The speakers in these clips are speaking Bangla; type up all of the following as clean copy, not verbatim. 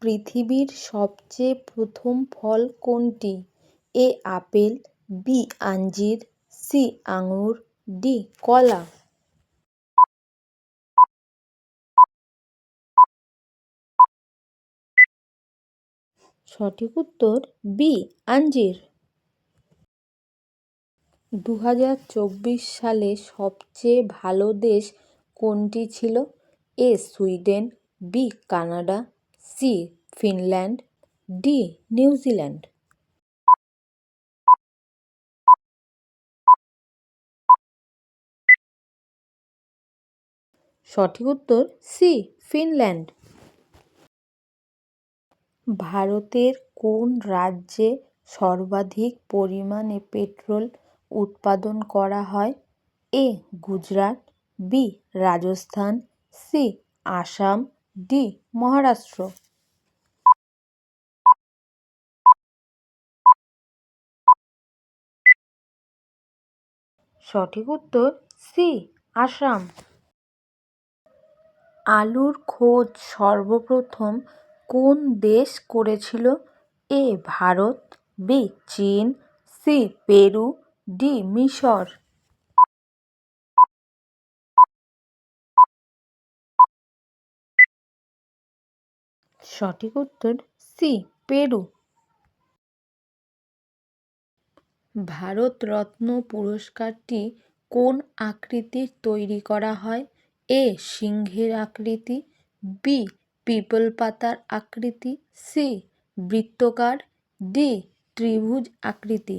পৃথিবীর সবচেয়ে প্রথম ফল কোনটি? এ আপেল, বি আঞ্জির, সি আঙুর, ডি কলা। সঠিক উত্তর বি আঞ্জির। 2024 সালে সবচেয়ে ভালো দেশ কোনটি ছিল? A Sweden, B Canada, C Finland, D New Zealand. সঠিক উত্তর সি ফিনল্যান্ড। ভারতের কোন রাজ্যে সর্বাধিক পরিমাণে পেট্রোল উৎপাদন করা হয়? A Gujarat, B Rajasthan, C Assam, D Maharashtra. সঠিক উত্তর সি আসাম। আলুর খোঁজ সর্বপ্রথম কোন দেশ করেছিল? এ ভারত, বি চীন, সি পেরু, ডি মিশর। সঠিক উত্তর সি পেরু। ভারতরত্ন পুরস্কারটি কোন আকৃতির তৈরি করা হয়? এ সিংহের আকৃতি, বি পিপল পাতার আকৃতি, সি বৃত্তাকার, ডি ত্রিভুজ আকৃতি।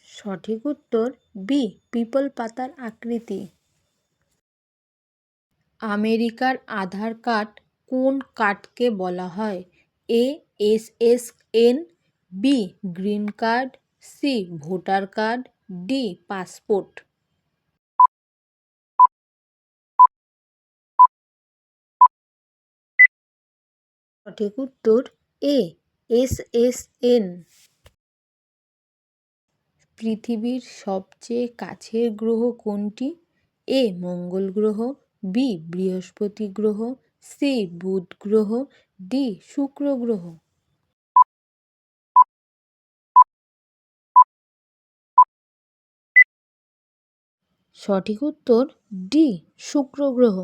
সঠিক উত্তর বি পিপল পাতার আকৃতি। আমেরিকার আধার কার্ড কোন কার্ডকে বলা হয়? A SSN, B green card, C voter card, D passport. সঠিক উত্তর এ এসএসএন। পৃথিবীর সবচেয়ে কাছের গ্রহ কোনটি? এ মঙ্গল গ্রহ, বি বৃহস্পতি গ্রহ, সি বুধ গ্রহ, ডি শুক্র গ্রহ। সঠিক উত্তর ডি শুক্র গ্রহ।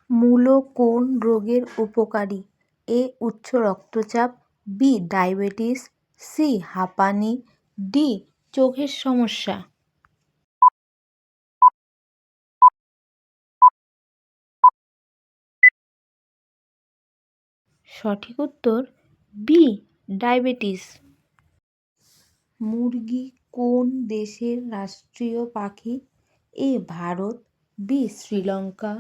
মূলো কোন রোগের উপকারী? এ উচ্চ রক্তচাপ, বি ডায়াবেটিস, সি হাঁপানি, ডি চোখের সমস্যা। সঠিক উত্তর বি ডায়াবেটিস। মুরগি কোন দেশের রাষ্ট্রীয় পাখি? A Bharat, B Sri Lanka,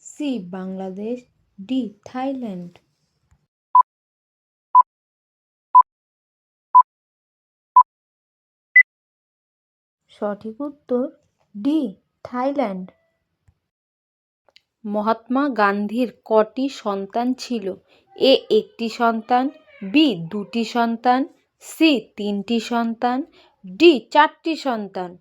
C Bangladesh, D Thailand. সঠিক উত্তর ডি থাইল্যান্ড। মহাত্মা গান্ধীর কটি সন্তান ছিল? এ একটি সন্তান, বি দুটি সন্তান, সি তিনটি সন্তান, ডি চারটি সন্তান।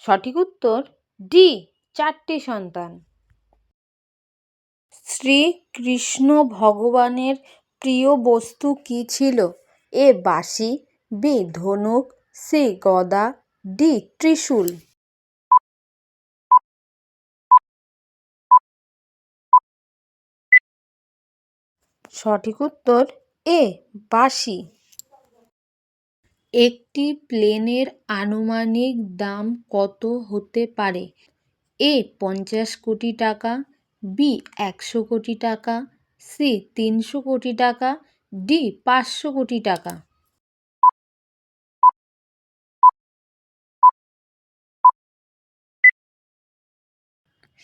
সঠিক উত্তর ডি চারটি সন্তান। শ্রীকৃষ্ণ ভগবানের প্রিয় বস্তু কী ছিল? এ বাঁশি, বি ধনুক, সি গদা, ডি ত্রিশূল। সঠিক উত্তর এ বাঁশি। একটি প্লেনের আনুমানিক দাম কত হতে পারে? এ 50 কোটি টাকা, বি 100 কোটি টাকা, সি 300 কোটি টাকা, ডি 500 কোটি টাকা।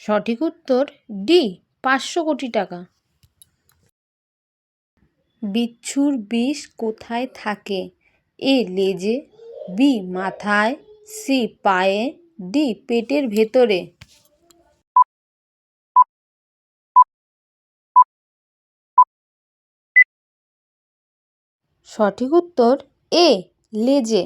সঠিক উত্তর ডি 500 কোটি টাকা। বিচ্ছুর বিষ কোথায় থাকে? এ লেজে, বি মাথায়, সি পায়ে, ডি পেটের ভেতরে। সঠিক উত্তর এ লেজে।